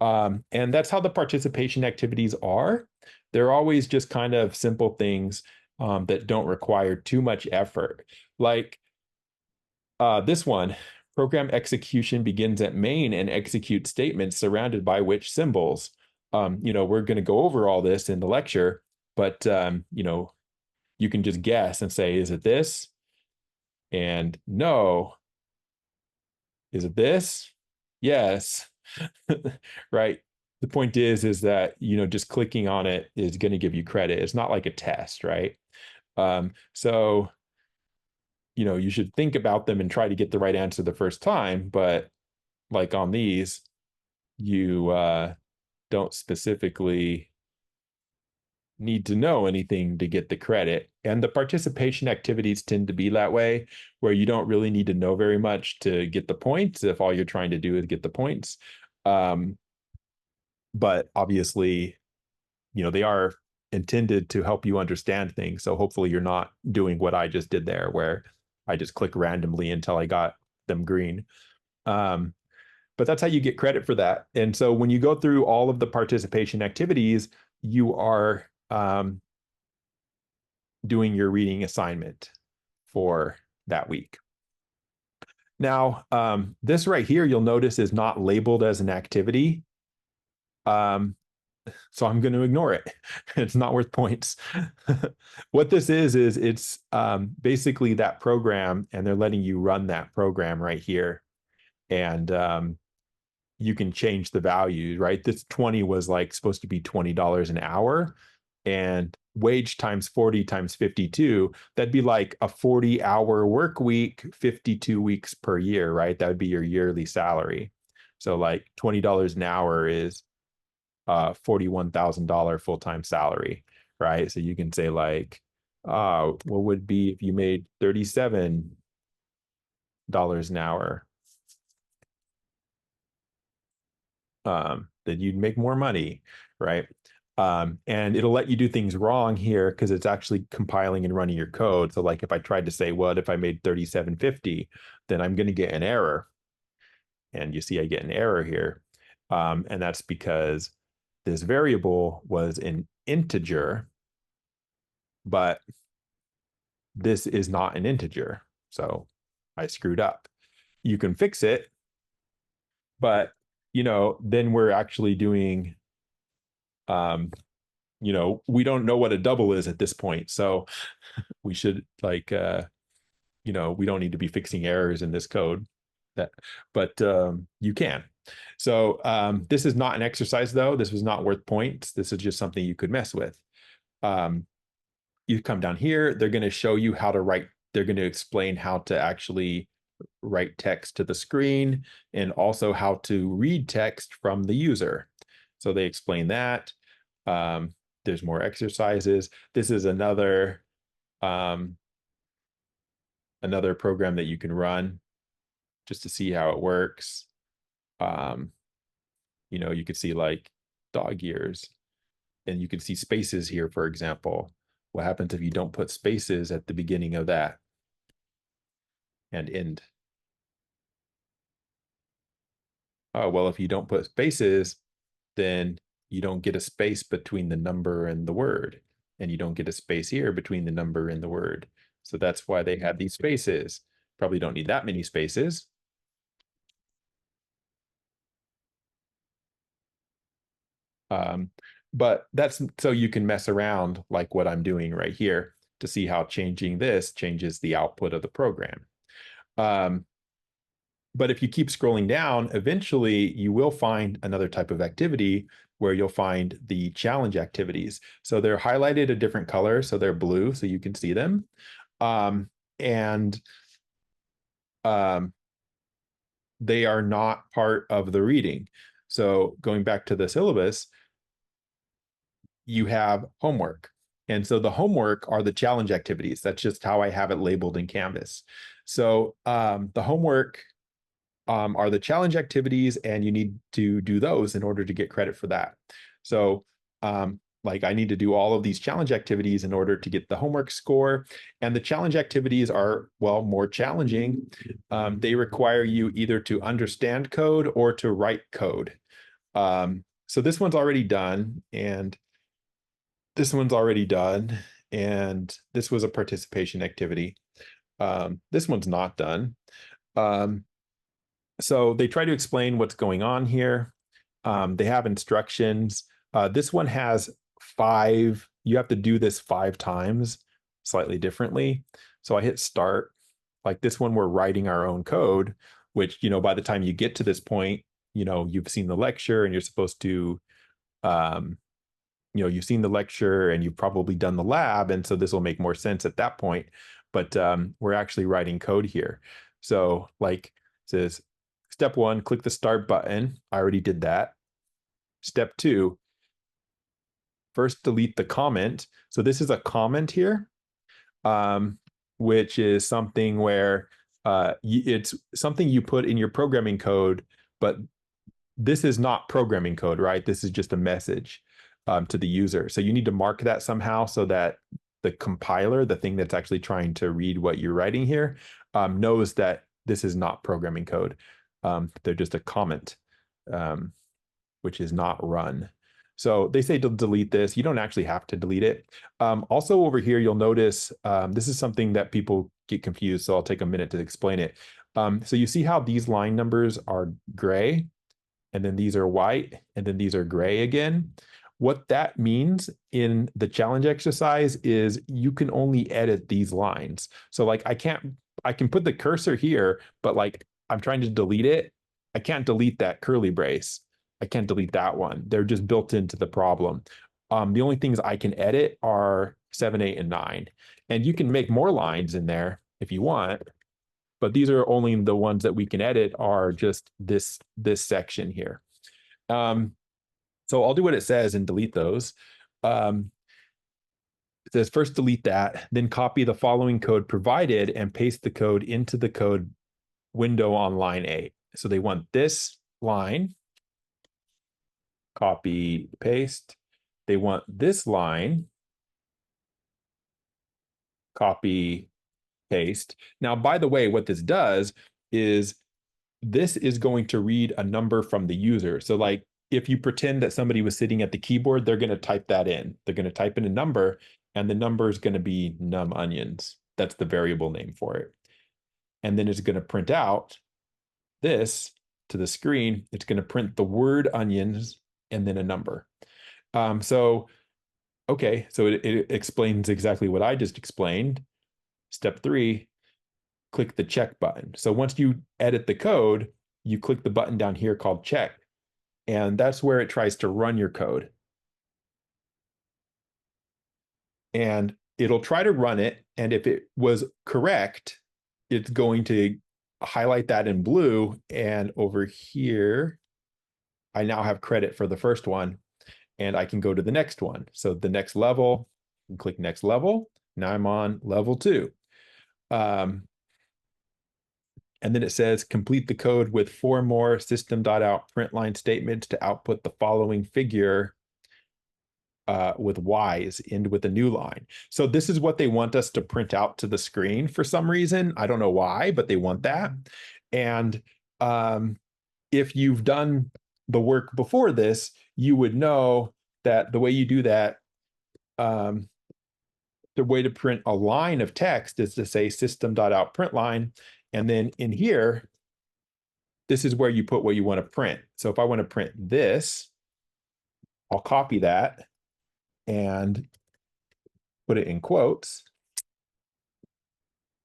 And that's how the participation activities are. They're always just kind of simple things that don't require too much effort. Like this one, program execution begins at main and execute statements surrounded by which symbols. We're going to go over all this in the lecture, but you can just guess and say, is it this? And no. Is it this? Yes. Right. The point is that, just clicking on it is going to give you credit. It's not like a test, right? So, you should think about them and try to get the right answer the first time. But like on these, you don't specifically need to know anything to get the credit. And the participation activities tend to be that way, where you don't really need to know very much to get the points if all you're trying to do is get the points. But obviously, they are intended to help you understand things. So hopefully you're not doing what I just did there, where I just click randomly until I got them green. But that's how you get credit for that. And so when you go through all of the participation activities, you are doing your reading assignment for that week. Now, this right here, you'll notice is not labeled as an activity. So I'm going to ignore it. It's not worth points. What this is it's basically that program, and they're letting you run that program right here. And you can change the values, right? This 20 was like supposed to be $20 an hour, and wage times 40 times 52, that'd be like a 40-hour work week, 52 weeks per year, right? That would be your yearly salary. So like $20 an hour is $41,000 full-time salary, right? So you can say like, what would be if you made $37 an hour? Then you'd make more money, right? And it'll let you do things wrong here because it's actually compiling and running your code. So like if I tried to say, what if I made 37.50, then I'm going to get an error. And you see I get an error here. And that's because this variable was an integer, but this is not an integer. So I screwed up. You can fix it, but then we're actually doing we don't know what a double is at this point. So we should we don't need to be fixing errors in this code. But you can. So this is not an exercise, though. This was not worth points. This is just something you could mess with. You come down here, they're going to show you how to write. They're going to explain how to actually write text to the screen and also how to read text from the user. So they explain that. There's more exercises. This is another program that you can run just to see how it works. You could see like dog ears, and you can see spaces here, for example. What happens if you don't put spaces at the beginning of that and end? Oh, well, if you don't put spaces, then you don't get a space between the number and the word, and you don't get a space here between the number and the word. So that's why they have these spaces. Probably don't need that many spaces. But that's so you can mess around like what I'm doing right here to see how changing this changes the output of the program. But if you keep scrolling down, eventually you will find another type of activity where you'll find the challenge activities. So they're highlighted a different color, so they're blue, so you can see them. And they are not part of the reading. So going back to the syllabus, you have homework. And so the homework are the challenge activities. That's just how I have it labeled in Canvas. So the homework are the challenge activities, and you need to do those in order to get credit for that. So like I need to do all of these challenge activities in order to get the homework score. And the challenge activities are, well, more challenging. They require you either to understand code or to write code. So this one's already done, and this one's already done, and this was a participation activity. This one's not done. Um, so they try to explain what's going on here. They have instructions. This one has 5. You have to do this 5 times, slightly differently. So I hit start. Like this one, we're writing our own code, which, by the time you get to this point, you've seen the lecture and you're supposed to, you've seen the lecture and you've probably done the lab. And so this will make more sense at that point. But we're actually writing code here. So like it says, step 1, click the start button. I already did that. Step 2, first delete the comment. So this is a comment here, which is something where it's something you put in your programming code, but this is not programming code, right? This is just a message to the user. So you need to mark that somehow so that the compiler, the thing that's actually trying to read what you're writing here, knows that this is not programming code. They're just a comment, which is not run. So they say to delete this. You don't actually have to delete it. Also over here, you'll notice this is something that people get confused. So I'll take a minute to explain it. So you see how these line numbers are gray, and then these are white, and then these are gray again. What that means in the challenge exercise is you can only edit these lines. So like I can put the cursor here, but like I'm trying to delete it. I can't delete that curly brace. I can't delete that one. They're just built into the problem. The only things I can edit are 7, 8, and 9. And you can make more lines in there if you want, but these are only the ones that we can edit are just this section here. So I'll do what it says and delete those. It says first delete that, then copy the following code provided and paste the code into the code window on line 8. So they want this line, copy, paste. They want this line, copy, paste. Now, by the way, what this does is this is going to read a number from the user. So like if you pretend that somebody was sitting at the keyboard, they're going to type that in. They're going to type in a number, and the number is going to be num onions. That's the variable name for it. And then it's going to print out this to the screen. It's going to print the word onions and then a number. Okay, so it explains exactly what I just explained. Step 3, click the check button. So once you edit the code, you click the button down here called check, and that's where it tries to run your code. And it'll try to run it, and if it was correct, it's going to highlight that in blue, and over here, I now have credit for the first one, and I can go to the next one. So the next level, and click next level. Now I'm on level 2. And then it says complete the code with 4 more system.out println statements to output the following figure with Y's, end with a new line. So this is what they want us to print out to the screen for some reason. I don't know why, but they want that. And if you've done the work before this, you would know that the way you do that, the way to print a line of text is to say system.out println. And then in here, this is where you put what you want to print. So if I want to print this, I'll copy that and put it in quotes.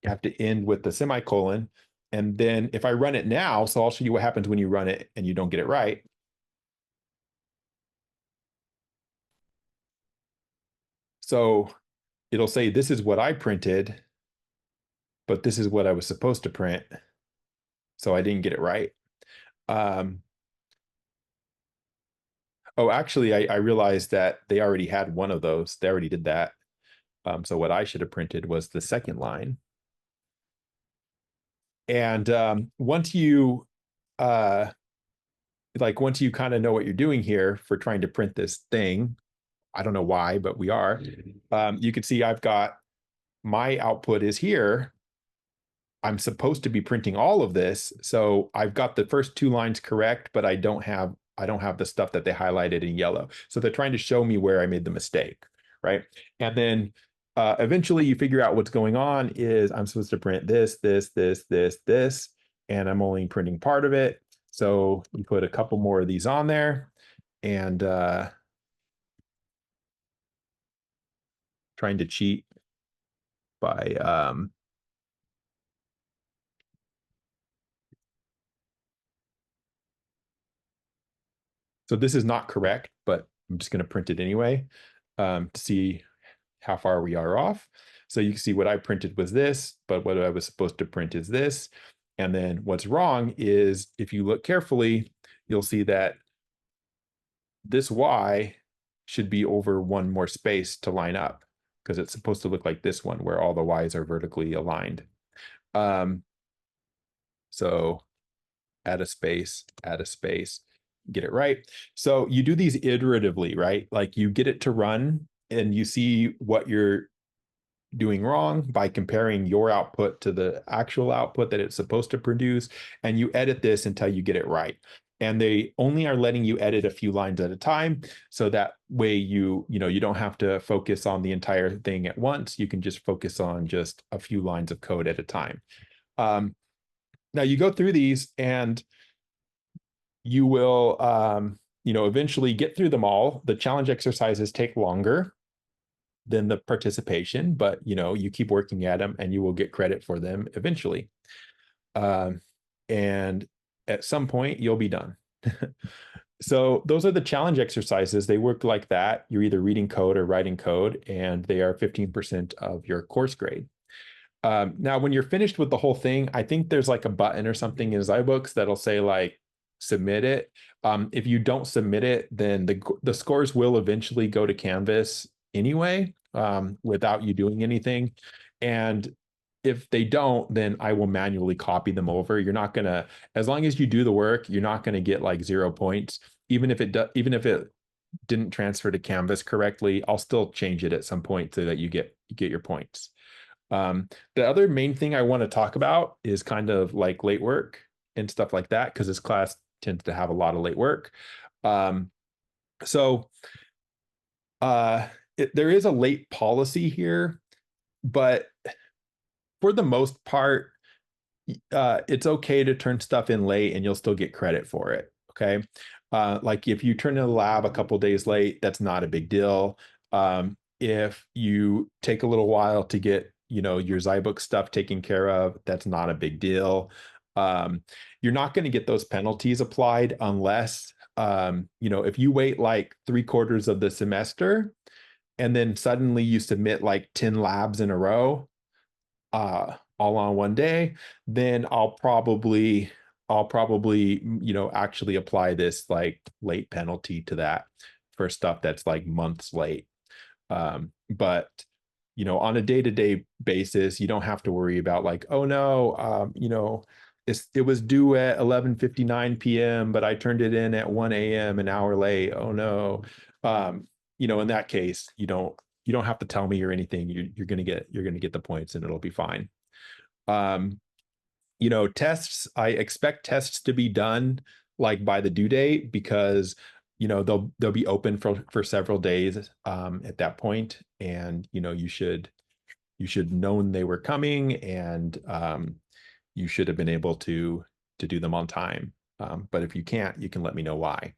You have to end with the semicolon. And then if I run it now, so I'll show you what happens when you run it and you don't get it right. So it'll say, this is what I printed, but this is what I was supposed to print. So I didn't get it right. Um, oh, actually, I realized that they already had one of those. They already did that. So what I should have printed was the second line. And uh, once you kind of know what you're doing here for trying to print this thing, I don't know why, but we are. You can see I've got my output is here. I'm supposed to be printing all of this, so I've got the first two lines correct, but I don't have the stuff that they highlighted in yellow. So they're trying to show me where I made the mistake, right? And then eventually you figure out what's going on is I'm supposed to print this, this, this, this, this, and I'm only printing part of it. So you put a couple more of these on there and trying to cheat by so this is not correct, but I'm just going to print it anyway to see how far we are off. So you can see what I printed was this, but what I was supposed to print is this. And then what's wrong is if you look carefully, you'll see that this Y should be over one more space to line up because it's supposed to look like this one where all the Y's are vertically aligned. Um, so add a space, get it right. So you do these iteratively, right? Like you get it to run and you see what you're doing wrong by comparing your output to the actual output that it's supposed to produce, and you edit this until you get it right. And they only are letting you edit a few lines at a time, so that way you don't have to focus on the entire thing at once. You can just focus on just a few lines of code at a time. Now you go through these and you will eventually get through them all. The challenge exercises take longer than the participation, but you keep working at them and you will get credit for them eventually. And at some point you'll be done. So those are the challenge exercises. They work like that. You're either reading code or writing code, and they are 15% of your course grade. Now, when you're finished with the whole thing, I think there's like a button or something in Zybooks that'll say like submit it. If you don't submit it, then the scores will eventually go to Canvas anyway, without you doing anything. And if they don't, then I will manually copy them over. You're not gonna, as long as you do the work, you're not gonna get like 0 points. Even if it didn't transfer to Canvas correctly, I'll still change it at some point so that you get your points. The other main thing I want to talk about is kind of like late work and stuff like that, because this class tends to have a lot of late work. Um, so there is a late policy here, but for the most part, it's okay to turn stuff in late and you'll still get credit for it. Okay. Like if you turn in a lab a couple days late, that's not a big deal. If you take a little while to get, your Zybook stuff taken care of, that's not a big deal. You're not going to get those penalties applied unless, if you wait like 3/4 of the semester and then suddenly you submit like 10 labs in a row, all on one day, then I'll probably actually apply this like late penalty to that for stuff that's like months late. But on a day-to-day basis, you don't have to worry about like, oh no, it was due at 11:59 p.m., but I turned it in at 1 a.m. an hour late. Oh no. In that case, you don't have to tell me or anything. You're gonna get the points and it'll be fine. Um, tests, I expect tests to be done like by the due date because they'll be open for several days at that point, and you should known they were coming, and you should have been able to do them on time. But if you can't, you can let me know why.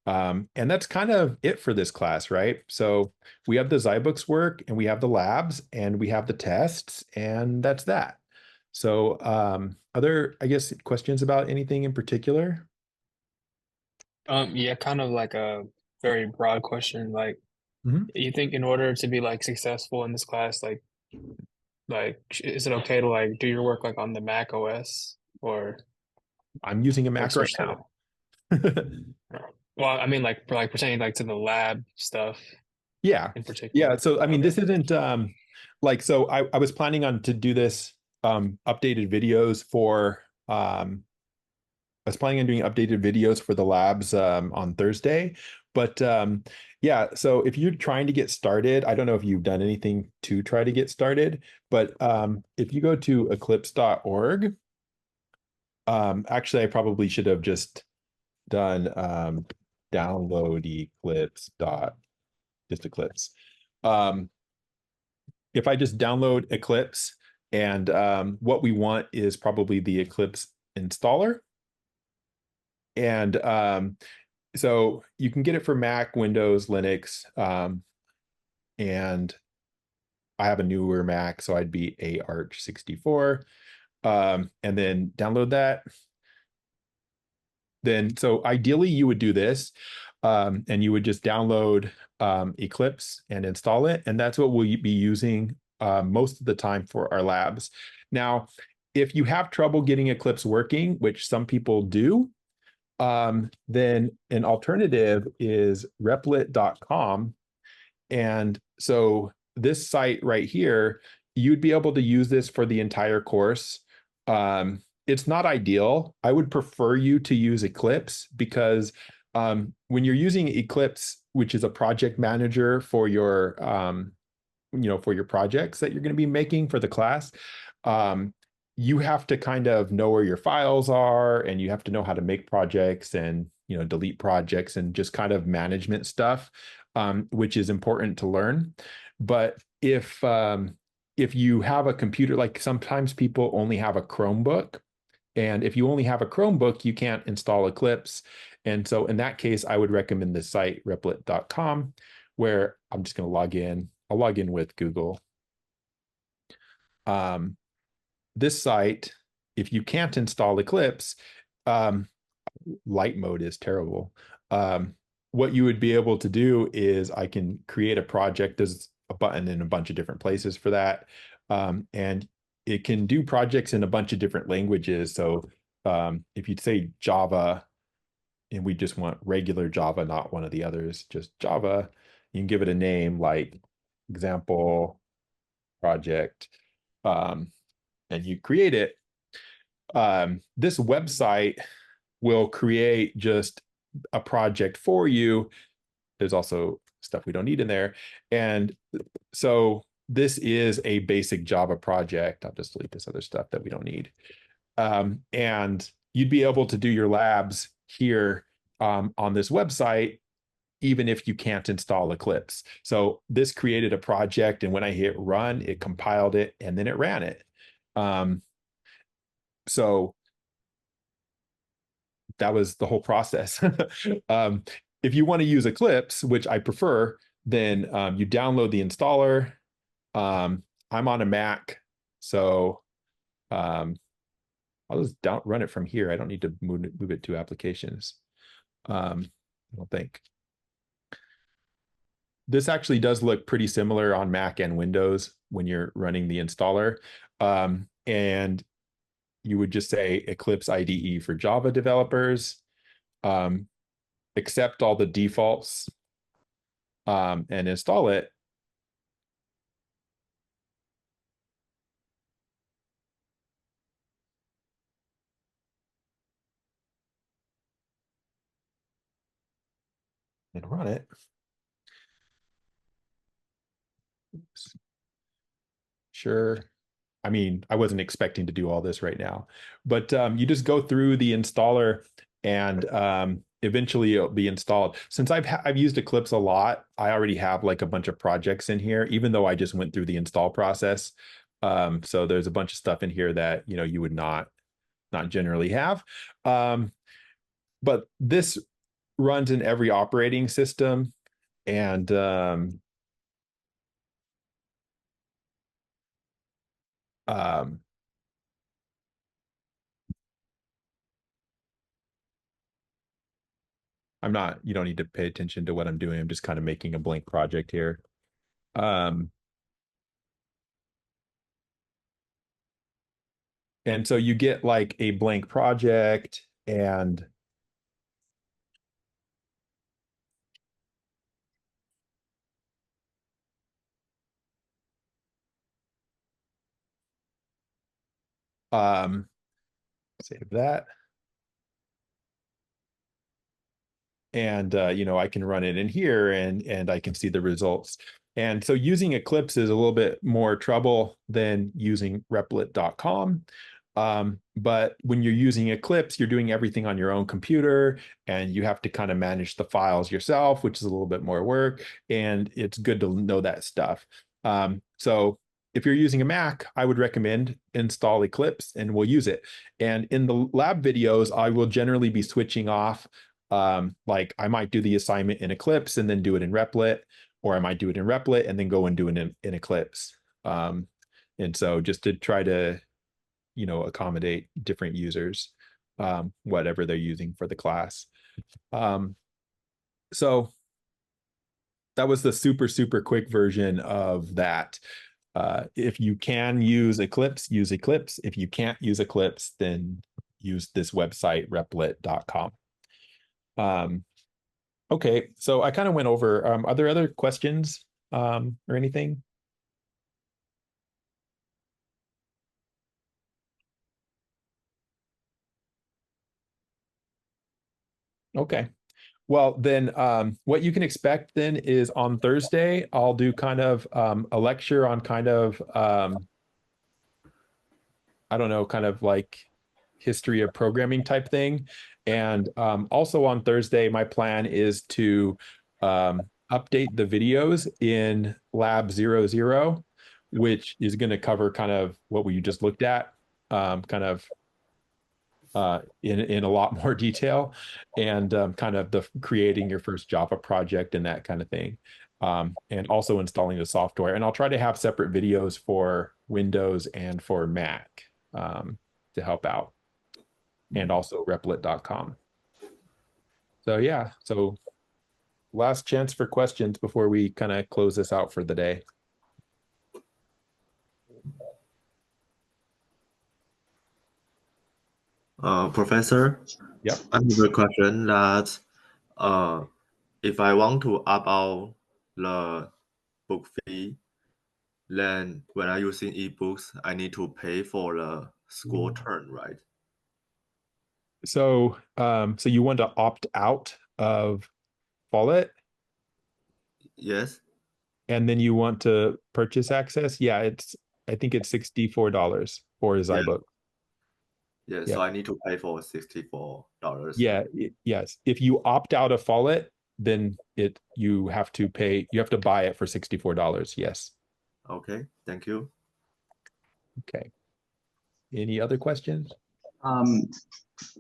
And that's kind of it for this class, right? So we have the Zybooks work and we have the labs and we have the tests, and that's that. So other, I guess, questions about anything in particular? Yeah, kind of like a very broad question. Like, Mhm. you think in order to be like successful in this class, is it okay to like do your work like on the Mac OS or? I'm using a Like Mac right switch to now. well, I mean like for like pertaining like to the lab stuff Yeah. in Yeah. particular. So I mean, Okay. this isn't like so I was planning on to do this updated videos for I was planning on doing updated videos for the labs on Thursday. But yeah, so if you're trying to get started, I don't know if you've done anything to try to get started, but if you go to eclipse.org, actually, I probably should have just done download eclipse dot just Eclipse. Um, if I just download Eclipse and what we want is probably the Eclipse installer. And so you can get it for Mac, Windows, Linux, and I have a newer Mac, so I'd be a Arch 64. And then download that. Then, so ideally, you would do this, and you would just download Eclipse and install it, and that's what we'll be using most of the time for our labs. Now, if you have trouble getting Eclipse working, which some people do, then an alternative is replit.com. And so this site right here, you'd be able to use this for the entire course. It's not ideal. I would prefer you to use Eclipse because when you're using Eclipse, which is a project manager for for your projects that you're going to be making for the class, um, you have to kind of know where your files are and you have to know how to make projects and delete projects and just kind of management stuff, which is important to learn. But if you have a computer, like sometimes people only have a Chromebook, and if you only have a Chromebook, you can't install Eclipse. And so in that case, I would recommend the site replit.com, where I'm just going to log in. I'll log in with Google. Um, this site, if you can't install Eclipse, um, light mode is terrible. Um, what you would be able to do is I can create a project. There's a button in a bunch of different places for that. And it can do projects in a bunch of different languages. So if you'd say Java, and we just want regular Java, not one of the others, just Java, you can give it a name like example project, um, and you create it. This website will create just a project for you. There's also stuff we don't need in there. And so this is a basic Java project. I'll just delete this other stuff that we don't need. And you'd be able to do your labs here on this website, even if you can't install Eclipse. So this created a project, and when I hit run, it compiled it and then it ran it. Um, so that was the whole process. um, if you want to use Eclipse, which I prefer, then you download the installer. I'm on a Mac, so um, I'll just run it from here. I don't need to move it to applications. I don't think. This actually does look pretty similar on Mac and Windows when you're running the installer. And you would just say Eclipse IDE for Java developers, um, accept all the defaults, and install it. And run it. Sure. I mean, I wasn't expecting to do all this right now, but you just go through the installer and eventually it'll be installed. Since I've used Eclipse a lot, I already have like a bunch of projects in here, even though I just went through the install process. So there's a bunch of stuff in here that you would not generally have. Um, but this runs in every operating system, and um, I'm not, you don't need to pay attention to what I'm doing. I'm just kind of making a blank project here. Um, And so you get like a blank project and um, save that. And I can run it in here and I can see the results. And so using Eclipse is a little bit more trouble than using replit.com. But when you're using Eclipse, you're doing everything on your own computer and you have to kind of manage the files yourself, which is a little bit more work. And it's good to know that stuff. So if you're using a Mac, I would recommend install Eclipse and we'll use it. And in the lab videos, I will generally be switching off like I might do the assignment in Eclipse and then do it in Replit, or I might do it in Replit and then go and do it in Eclipse. And so just to try to, accommodate different users, whatever they're using for the class. So that was the super, super quick version of that. If you can use Eclipse, use Eclipse. If you can't use Eclipse, then use this website, replit.com. Okay, so I kind of went over, are there other questions or anything? Okay. Well, then what you can expect then is on Thursday, I'll do kind of a lecture on kind of, I don't know, kind of like history of programming type thing. And also on Thursday, my plan is to update the videos in Lab 00, which is going to cover kind of what we just looked at, kind of in a lot more detail, and kind of the creating your first Java project and that kind of thing, and also installing the software. And I'll try to have separate videos for Windows and for Mac to help out, and also replit.com. So yeah, so last chance for questions before we kind of close this out for the day. Professor, Yep. I have a question that if I want to opt out the book fee, then when I using ebooks, I need to pay for the school term, right? So so you want to opt out of Follett Yes. and then you want to purchase access? Yeah, I think it's $64 for his Yeah. iBook. Yeah. Yeah. So I need to pay for $64. Yeah, yes. If you opt out of Follett, then you have to buy it for $64. Yes. Okay. Thank you. Okay. Any other questions?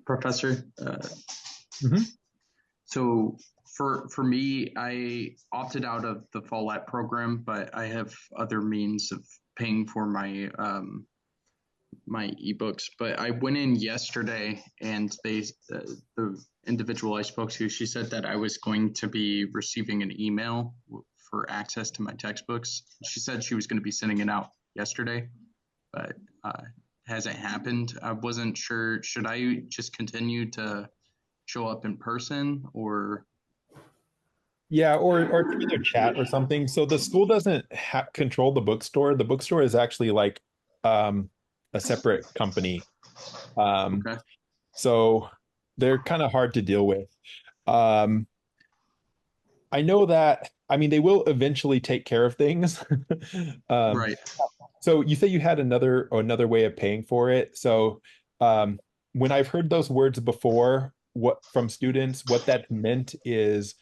Professor, Mhm. so for me, I opted out of the Fallout program, but I have other means of paying for my my ebooks. But I went in yesterday, and the individual I spoke to, she said that I was going to be receiving an email for access to my textbooks. She said she was going to be sending it out yesterday, but hasn't happened. I wasn't sure. Should I just continue to show up in person, or Yeah, or through their chat or something. So the school doesn't control the bookstore. The bookstore is actually like a separate company. Um, okay? so they're kind of hard to deal with. Um, I know that, I mean, they will eventually take care of things. Um, Right. so you say you had another way of paying for it. So um, when I've heard those words before, what from students, what that meant is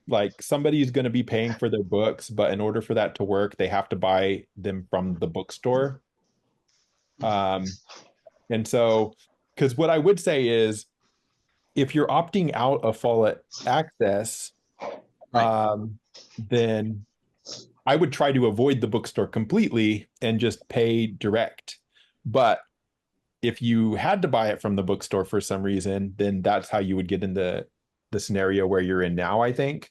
like somebody is going to be paying for their books, but in order for that to work, they have to buy them from the bookstore. Um, and so, because what I would say is, if you're opting out of Follett Access, Right. then I would try to avoid the bookstore completely and just pay direct. But if you had to buy it from the bookstore for some reason, then that's how you would get in the scenario where you're in now, I think.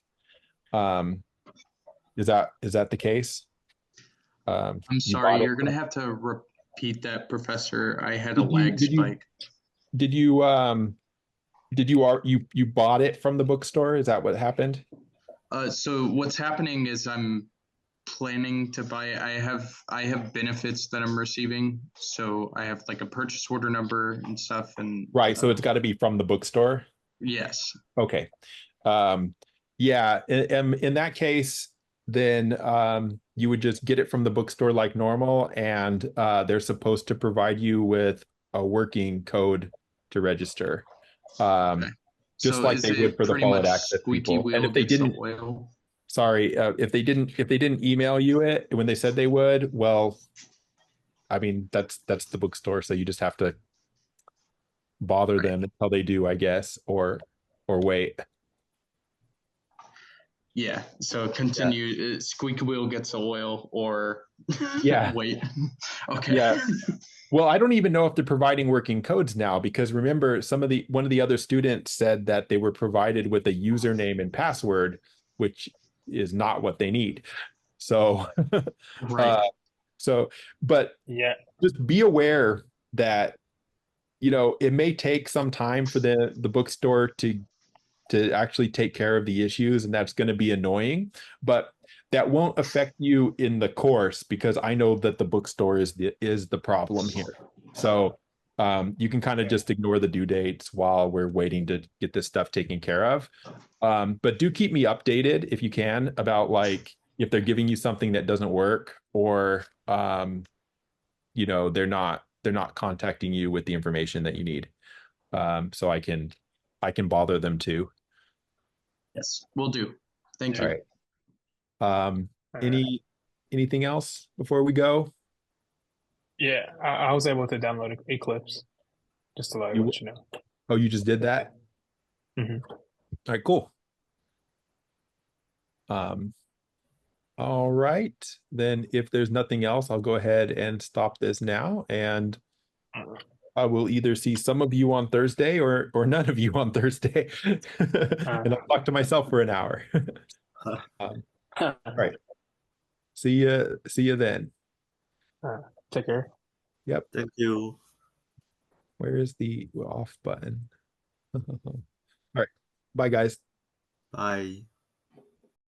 Um, is that the case? I'm You sorry. bought it. You're gonna have to repeat that, Professor. I had a Did you lag did you spike. did you bought it from the bookstore? Is that what happened? So what's happening is I'm planning to buy. I have benefits that I'm receiving, so I have like a purchase order number and stuff. And Right, so it's got to be from the bookstore. yes, Okay. Yeah, in that case, then you would just get it from the bookstore like normal, and they're supposed to provide you with a working code to register. okay. Just So like is they would it for the pretty Followed much Access squeaky people. And wheel if they gets the didn't, oil? sorry, if they didn't email you it when they said they would, well, I mean that's the bookstore, so you just have to bother Right. them until they do, I guess, or wait. Yeah. So continue. Squeaky wheel gets the oil, or Yeah. wait. Okay. Yeah. Well, I don't even know if they're providing working codes now, because remember, one of the other students said that they were provided with a username and password, which is not what they need. So, Right. so, but Yeah. just be aware that, it may take some time for the bookstore to actually take care of the issues, and that's going to be annoying, but that won't affect you in the course, because I know that the bookstore is the problem here. So you can kind of just ignore the due dates while we're waiting to get this stuff taken care of. But do keep me updated if you can about, like, if they're giving you something that doesn't work, or they're not contacting you with the information that you need. So I can bother them too. Yes, we'll do. Thank All you. right. All right. Anything else before we go? Yeah, I was able to download Eclipse just to You let you know. Oh, you just did that? Mhm. All right, cool. Um, all right. Then if there's nothing else, I'll go ahead and stop this now, and I will either see some of you on Thursday or none of you on Thursday. And I'll talk to myself for an hour. All right. See you then. Take care. Yep. Thank you. Where is the off button? All right. Bye, guys. Bye.